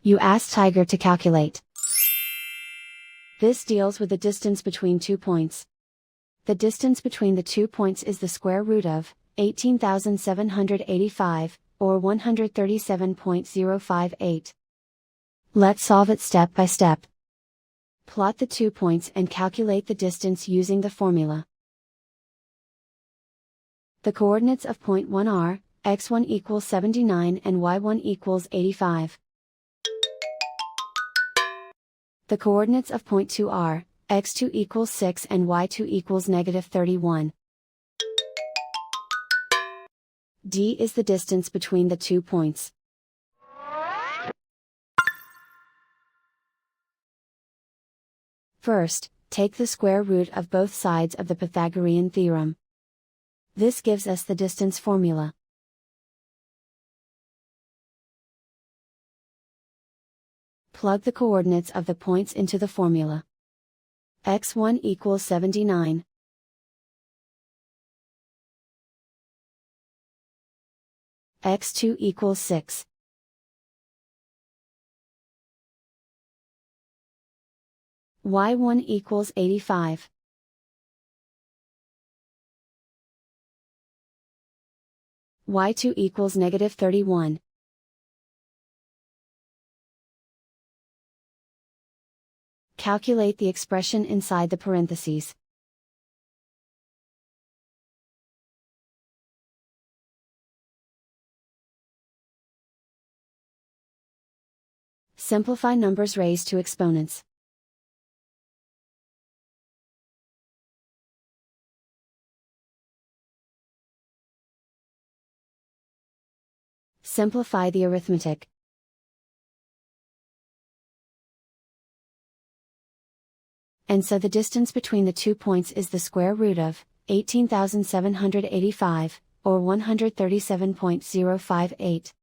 You ask Tiger to calculate. This deals with the distance between 2 points. The distance between the 2 points is the square root of 18,785, or 137.058. Let's solve it step by step. Plot the 2 points and calculate the distance using the formula. The coordinates of point 1 are, x1 equals 79 and y1 equals 85. The coordinates of point 2 are, x2 equals 6 and y2 equals negative 31. D is the distance between the 2 points. First, take the square root of both sides of the Pythagorean theorem. This gives us the distance formula. Plug the coordinates of the points into the formula. x1 equals 79. x2 equals 6. y1 equals 85. y2 equals negative 31. Calculate the expression inside the parentheses. Simplify numbers raised to exponents. Simplify the arithmetic. And so the distance between the 2 points is the square root of 18,785, or 137.058.